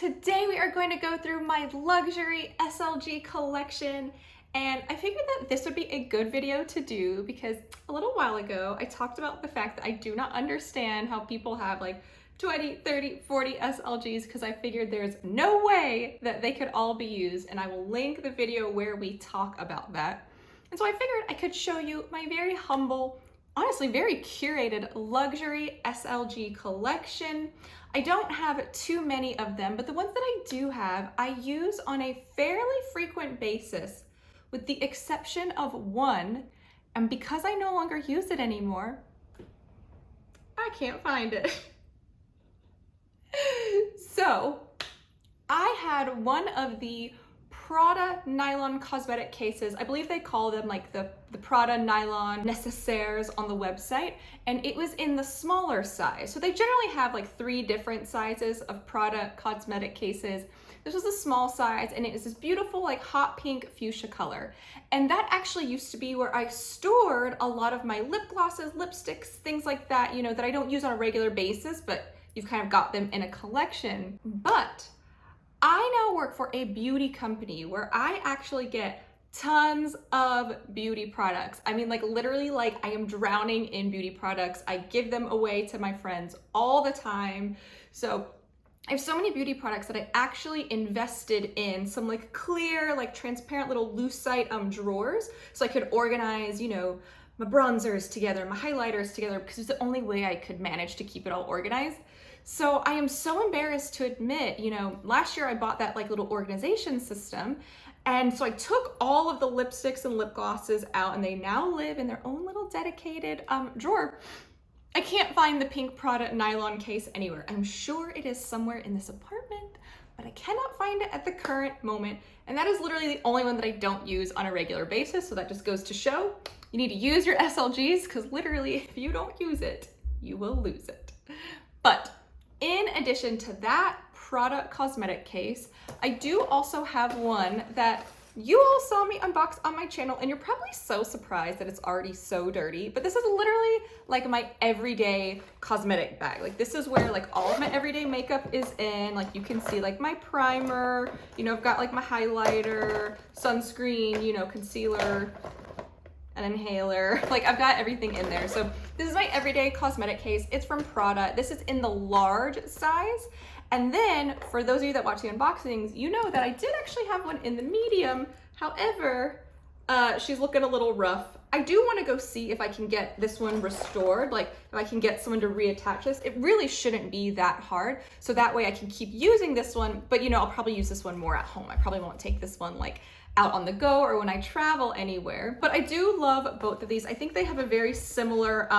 Today we are going to go through my luxury SLG collection, and I figured that this would be a good video to do because a little while ago I talked about the fact that I do not understand how people have like 20, 30, 40 SLGs because I figured there's no way that they could all be used, and I will link the video where we talk about that. And so I figured I could show you my very humble, honestly very curated luxury SLG collection. I don't have too many of them, but the ones that I do have, I use on a fairly frequent basis, with the exception of one, and because I no longer use it anymore, I can't find it. So I had one of the Prada nylon cosmetic cases. I believe they call them like the Prada nylon nécessaires on the website, and it was in the smaller size. So they generally have like 3 different sizes of Prada cosmetic cases. This was a small size, and it was this beautiful like hot pink fuchsia color. And that actually used to be where I stored a lot of my lip glosses, lipsticks, things like that, you know, that I don't use on a regular basis, but you've kind of got them in a collection. But I now work for a beauty company where I actually get tons of beauty products. I mean, like literally, like I am drowning in beauty products. I give them away to my friends all the time. So I have so many beauty products that I actually invested in some like clear, like transparent little lucite drawers, so I could organize, you know, my bronzers together, my highlighters together, because it's the only way I could manage to keep it all organized. So I am so embarrassed to admit, you know, last year I bought that like little organization system. And so I took all of the lipsticks and lip glosses out, and they now live in their own little dedicated drawer. I can't find the pink Prada nylon case anywhere. I'm sure it is somewhere in this apartment, but I cannot find it at the current moment. And that is literally the only one that I don't use on a regular basis. So that just goes to show you need to use your SLGs, because literally if you don't use it, you will lose it. But in addition to that Prada cosmetic case, I do also have one that you all saw me unbox on my channel, and you're probably so surprised that it's already so dirty, but this is literally like my everyday cosmetic bag. Like this is where like all of my everyday makeup is in. Like you can see like my primer, you know, I've got like my highlighter, sunscreen, you know, concealer, an inhaler, like I've got everything in there. So this is my everyday cosmetic case. It's from Prada. This is in the large size. And then for those of you that watch the unboxings, you know that I did actually have one in the medium. However, she's looking a little rough. I do want to go see if I can get this one restored, like if I can get someone to reattach this. It really shouldn't be that hard. So that way I can keep using this one, but you know, I'll probably use this one more at home. I probably won't take this one like out on the go or when I travel anywhere. But I do love both of these. I think they have a very similar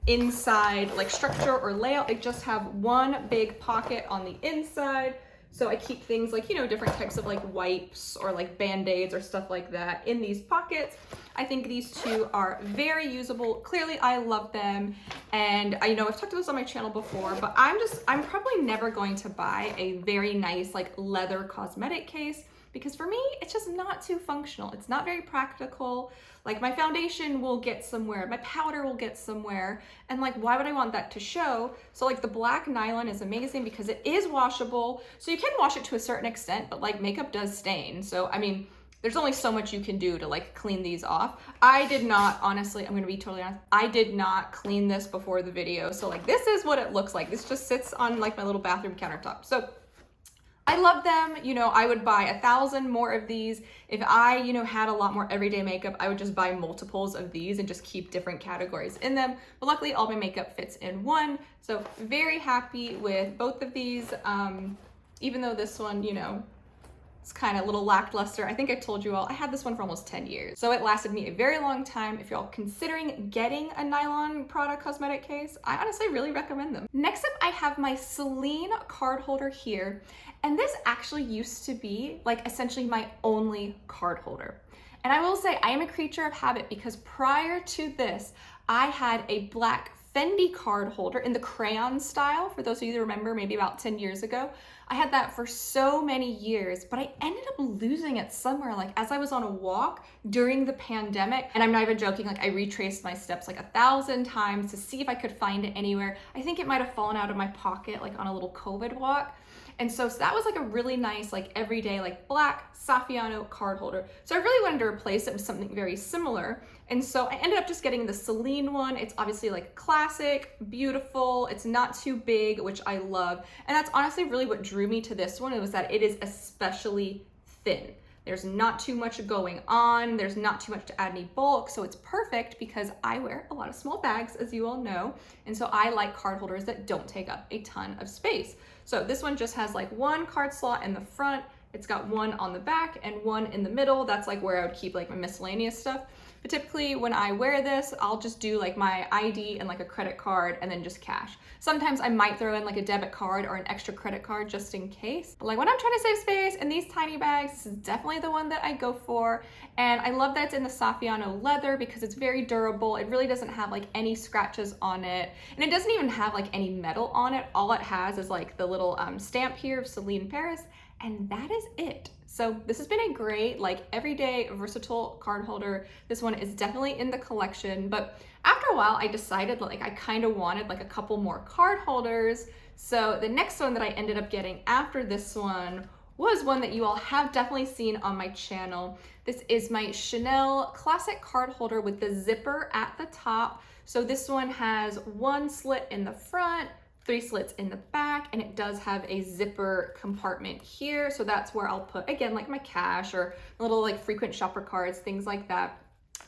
inside like structure or layout. They just have one big pocket on the inside. So I keep things like, you know, different types of like wipes or like band-aids or stuff like that in these pockets. I think these two are very usable. Clearly I love them. And I know I've talked about this on my channel before, but I'm probably never going to buy a very nice like leather cosmetic case, because for me, it's just not too functional. It's not very practical. Like my foundation will get somewhere, my powder will get somewhere, and like, why would I want that to show? So like the black nylon is amazing because it is washable. So you can wash it to a certain extent, but like makeup does stain. So, I mean, there's only so much you can do to like clean these off. I did not, honestly, I'm gonna be totally honest, I did not clean this before the video. So like, this is what it looks like. This just sits on like my little bathroom countertop. So I love them. You know, I would buy 1,000 more of these. If I, you know, had a lot more everyday makeup, I would just buy multiples of these and just keep different categories in them. But luckily all my makeup fits in one. So very happy with both of these. Even though this one, you know, it's kind of a little lackluster. I think I told you all, I had this one for almost 10 years. So it lasted me a very long time. If you're all considering getting a nylon Prada cosmetic case, I honestly really recommend them. Next up, I have my Celine card holder here. And this actually used to be like essentially my only card holder. And I will say I am a creature of habit, because prior to this, I had a black Fendi card holder in the crayon style. For those of you that remember, maybe about 10 years ago, I had that for so many years, but I ended up losing it somewhere, like as I was on a walk during the pandemic. And I'm not even joking, like I retraced my steps like 1,000 times to see if I could find it anywhere. I think it might've fallen out of my pocket, like on a little COVID walk. And so that was like a really nice, like everyday, like black Saffiano card holder. So I really wanted to replace it with something very similar. And so I ended up just getting the Celine one. It's obviously like classic, beautiful. It's not too big, which I love. And that's honestly really what drew me to this one. It was that it is especially thin. There's not too much going on. There's not too much to add any bulk. So it's perfect because I wear a lot of small bags, as you all know. And so I like card holders that don't take up a ton of space. So this one just has like one card slot in the front. It's got one on the back and one in the middle. That's like where I would keep like my miscellaneous stuff. But typically when I wear this, I'll just do like my ID and like a credit card and then just cash. Sometimes I might throw in like a debit card or an extra credit card just in case. But like when I'm trying to save space in these tiny bags, this is definitely the one that I go for. And I love that it's in the Saffiano leather because it's very durable. It really doesn't have like any scratches on it. And it doesn't even have like any metal on it. All it has is like the little stamp here of Celine Paris. And that is it. So this has been a great, like everyday versatile card holder. This one is definitely in the collection, but after a while I decided like I kind of wanted like a couple more card holders. So the next one that I ended up getting after this one was one that you all have definitely seen on my channel. This is my Chanel classic card holder with the zipper at the top. So this one has one slit in the front, 3 slits in the back, and it does have a zipper compartment here. So that's where I'll put, again, like my cash or little like frequent shopper cards, things like that.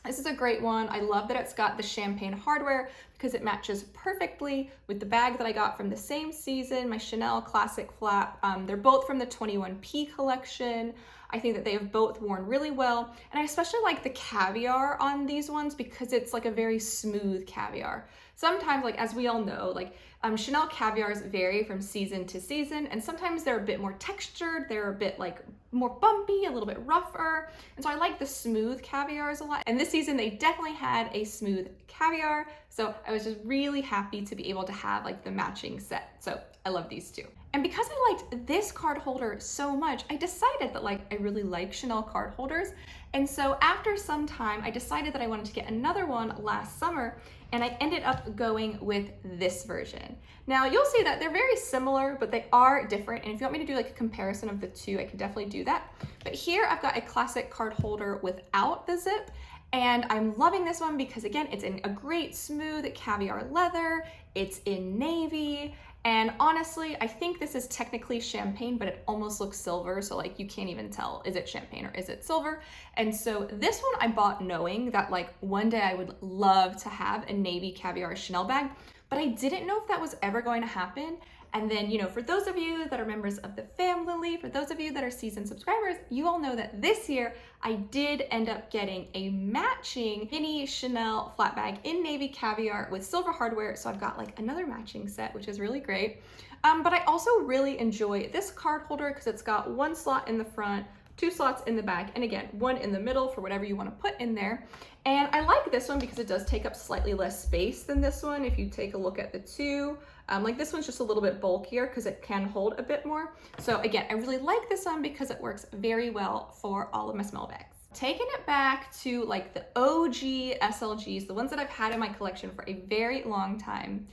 This is a great one. I love that it's got the champagne hardware because it matches perfectly with the bag that I got from the same season, my Chanel classic flap. They're both from the 21P collection. I think that they have both worn really well. And I especially like the caviar on these ones because it's like a very smooth caviar. Sometimes, like as we all know, like Chanel caviars vary from season to season, and sometimes they're a bit more textured, they're a bit like more bumpy, a little bit rougher. And so I like the smooth caviars a lot. And this season they definitely had a smooth caviar. So I was just really happy to be able to have like the matching set. So I love these two. And because I liked this card holder so much, I decided that like I really like Chanel card holders. And so after some time, I decided that I wanted to get another one last summer, and I ended up going with this version. Now you'll see that they're very similar, but they are different. And if you want me to do like a comparison of the two, I can definitely do that. But here I've got a classic card holder without the zip. And I'm loving this one because again, it's in a great smooth caviar leather. It's in navy. And honestly, I think this is technically champagne, but it almost looks silver. So like you can't even tell, is it champagne or is it silver? And so this one I bought knowing that like one day I would love to have a navy caviar Chanel bag, but I didn't know if that was ever going to happen. And then, you know, for those of you that are members of the family, for those of you that are seasoned subscribers, you all know that this year I did end up getting a matching mini Chanel flat bag in navy caviar with silver hardware. So I've got like another matching set, which is really great. But I also really enjoy this card holder because it's got one slot in the front, 2 slots in the back, and again, one in the middle for whatever you want to put in there. And I like this one because it does take up slightly less space than this one. If you take a look at the two, like this one's just a little bit bulkier because it can hold a bit more. So again, I really like this one because it works very well for all of my small bags. Taking it back to like the OG SLGs, the ones that I've had in my collection for a very long time.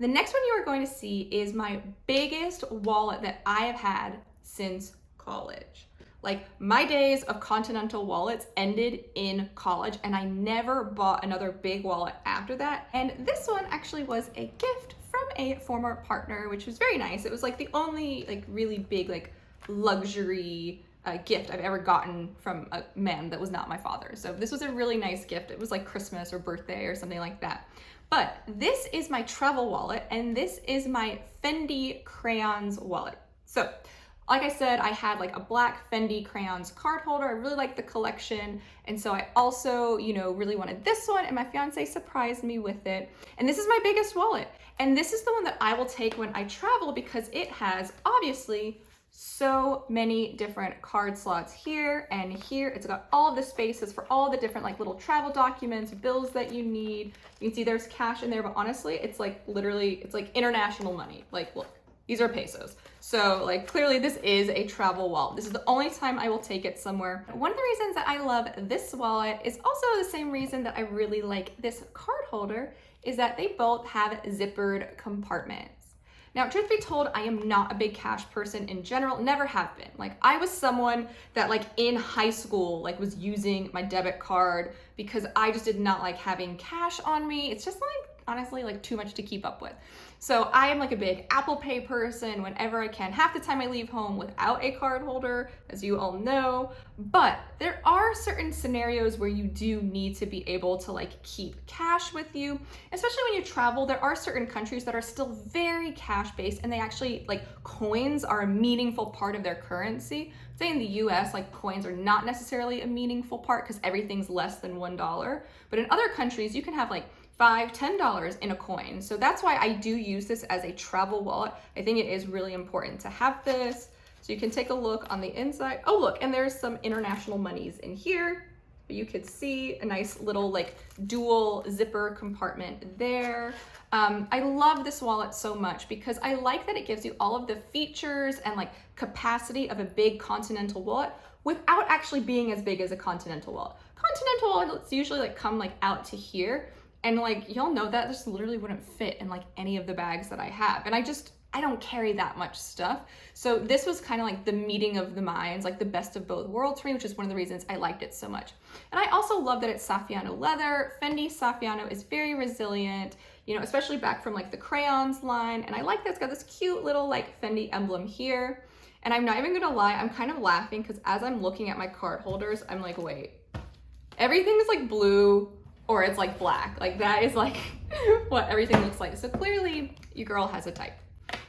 The next one you are going to see is my biggest wallet that I have had since college. Like my days of continental wallets ended in college and I never bought another big wallet after that. And this one actually was a gift from a former partner, which was very nice. It was like the only like really big like luxury gift I've ever gotten from a man that was not my father. So this was a really nice gift. It was like Christmas or birthday or something like that. But this is my travel wallet and this is my Fendi crayons wallet. So like I said, I had like a black Fendi crayons card holder. I really liked the collection. And so I also, you know, really wanted this one and my fiance surprised me with it. And this is my biggest wallet. And this is the one that I will take when I travel because it has obviously so many different card slots here and here. It's got all of the spaces for all the different like little travel documents, bills that you need. You can see there's cash in there, but honestly, it's like literally, it's like international money. Like, look. These are pesos. So like clearly this is a travel wallet. This is the only time I will take it somewhere. One of the reasons that I love this wallet is also the same reason that I really like this card holder is that they both have zippered compartments. Now, truth be told, I am not a big cash person in general, never have been. Like, I was someone that like in high school, like was using my debit card because I just did not like having cash on me. It's just like, honestly, like too much to keep up with. So I am like a big Apple Pay person whenever I can. Half the time I leave home without a card holder, as you all know, but there are certain scenarios where you do need to be able to like keep cash with you, especially when you travel. There are certain countries that are still very cash based and they actually like coins are a meaningful part of their currency. Say in the US, like coins are not necessarily a meaningful part because everything's less than $1. But in other countries, you can have like $5, $10 in a coin. So that's why I do use this as a travel wallet. I think it is really important to have this. So you can take a look on the inside. Oh, look, and there's some international monies in here. You could see a nice little like dual zipper compartment there. I love this wallet so much because I like that it gives you all of the features and like capacity of a big continental wallet without actually being as big as a continental wallet. Continental wallets usually like come like out to here. And like, y'all know that this literally wouldn't fit in like any of the bags that I have. And I don't carry that much stuff. So this was kind of like the meeting of the minds, like the best of both worlds for me, which is one of the reasons I liked it so much. And I also love that it's Saffiano leather. Fendi Saffiano is very resilient, you know, especially back from like the crayons line. And I like that it's got this cute little like Fendi emblem here. And I'm not even gonna lie, I'm kind of laughing because as I'm looking at my card holders, I'm like, wait, everything is like blue, or it's like black. Like that is like what everything looks like. So clearly your girl has a type.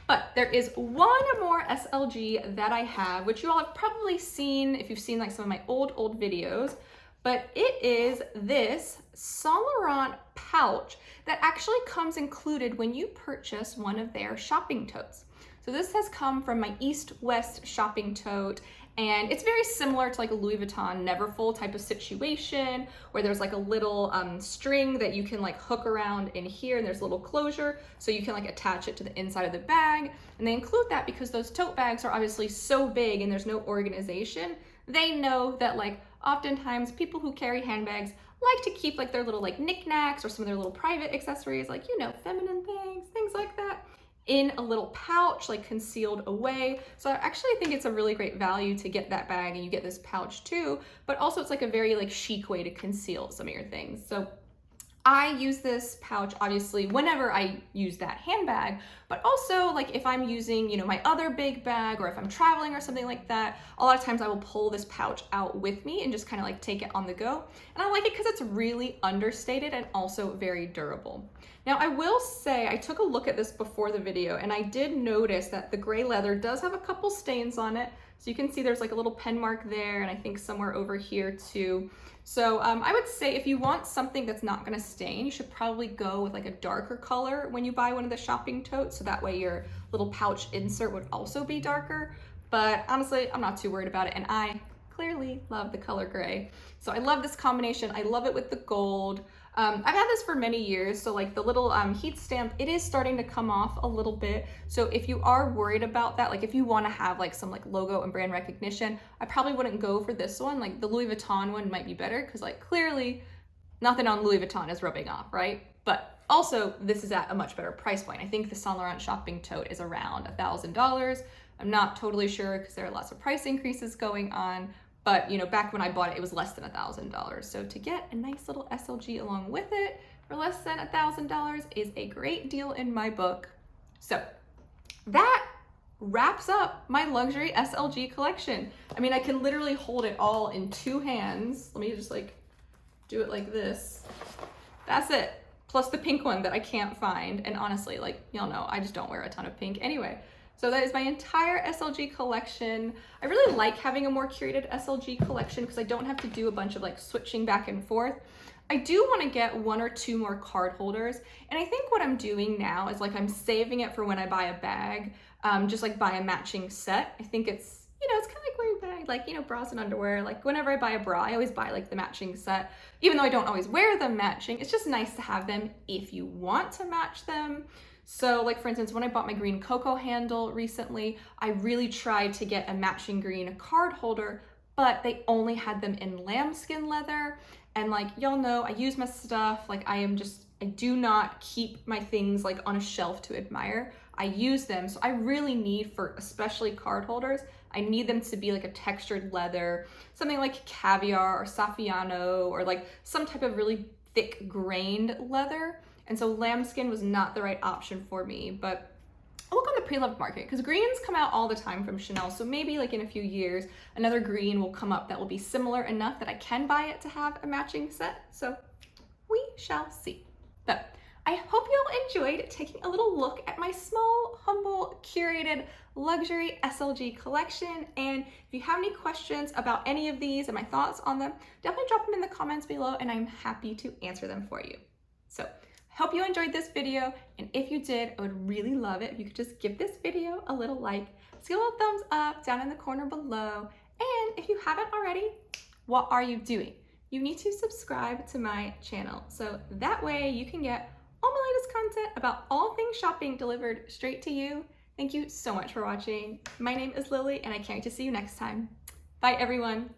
But there is one more SLG that I have, which you all have probably seen if you've seen like some of my old videos, but it is this Saint Laurent pouch that actually comes included when you purchase one of their shopping totes. So this has come from my East-West shopping tote, and it's very similar to like a Louis Vuitton Neverfull type of situation where there's like a little string that you can like hook around in here, and there's a little closure so you can like attach it to the inside of the bag. And they include that because those tote bags are obviously so big and there's no organization. They know that like oftentimes people who carry handbags like to keep like their little like knickknacks or some of their little private accessories, like, you know, feminine things like that, in a little pouch, like concealed away. So I actually think it's a really great value to get that bag and you get this pouch too, but also it's like a very like chic way to conceal some of your things. So I use this pouch obviously whenever I use that handbag, but also like if I'm using, you know, my other big bag or if I'm traveling or something like that, a lot of times I will pull this pouch out with me and just kind of like take it on the go. And I like it because it's really understated and also very durable. Now I will say I took a look at this before the video and I did notice that the gray leather does have a couple stains on it. So you can see there's like a little pen mark there and I think somewhere over here too. So I would say if you want something that's not gonna stain, you should probably go with like a darker color when you buy one of the shopping totes, so that way your little pouch insert would also be darker. But honestly, I'm not too worried about it, and I clearly love the color gray. So I love this combination. I love it with the gold. I've had this for many years, so like the little heat stamp, it is starting to come off a little bit. So if you are worried about that, like if you want to have like some like logo and brand recognition, I probably wouldn't go for this one. Like the Louis Vuitton one might be better because like clearly nothing on Louis Vuitton is rubbing off, right? But also this is at a much better price point. I think the Saint Laurent shopping tote is around $1,000. I'm not totally sure because there are lots of price increases going on. But you know, back when I bought it, it was less than $1,000. So to get a nice little SLG along with it for less than $1,000 is a great deal in my book. So that wraps up my luxury SLG collection. I mean, I can literally hold it all in two hands. Let me just like do it like this. That's it. Plus the pink one that I can't find. And honestly, like y'all know, I just don't wear a ton of pink anyway. So that is my entire SLG collection. I really like having a more curated SLG collection because I don't have to do a bunch of like switching back and forth. I do want to get one or two more card holders. And I think what I'm doing now is like I'm saving it for when I buy a bag, just like buy a matching set. I think it's, you know, it's kind of like wearing a bag, like, you know, bras and underwear. Like whenever I buy a bra, I always buy like the matching set. Even though I don't always wear them matching, it's just nice to have them if you want to match them. So like for instance, when I bought my green cocoa handle recently, I really tried to get a matching green card holder, but they only had them in lambskin leather. And like y'all know, I use my stuff, like I am just I do not keep my things like on a shelf to admire. I use them, so I really need, for especially card holders, I need them to be like a textured leather, something like caviar or saffiano, or like some type of really thick grained leather. And so lambskin was not the right option for me, but I'll look on the pre-loved market because greens come out all the time from Chanel. So maybe like in a few years, another green will come up that will be similar enough that I can buy it to have a matching set. So we shall see. But I hope you all enjoyed taking a little look at my small, humble, curated luxury SLG collection. And if you have any questions about any of these and my thoughts on them, definitely drop them in the comments below and I'm happy to answer them for you. So I hope you enjoyed this video, and if you did, I would really love it if you could just give this video a little like, just give a little thumbs up down in the corner below, and if you haven't already, what are you doing? You need to subscribe to my channel, so that way you can get all my latest content about all things shopping delivered straight to you. Thank you so much for watching. My name is Lily, and I can't wait to see you next time. Bye, everyone.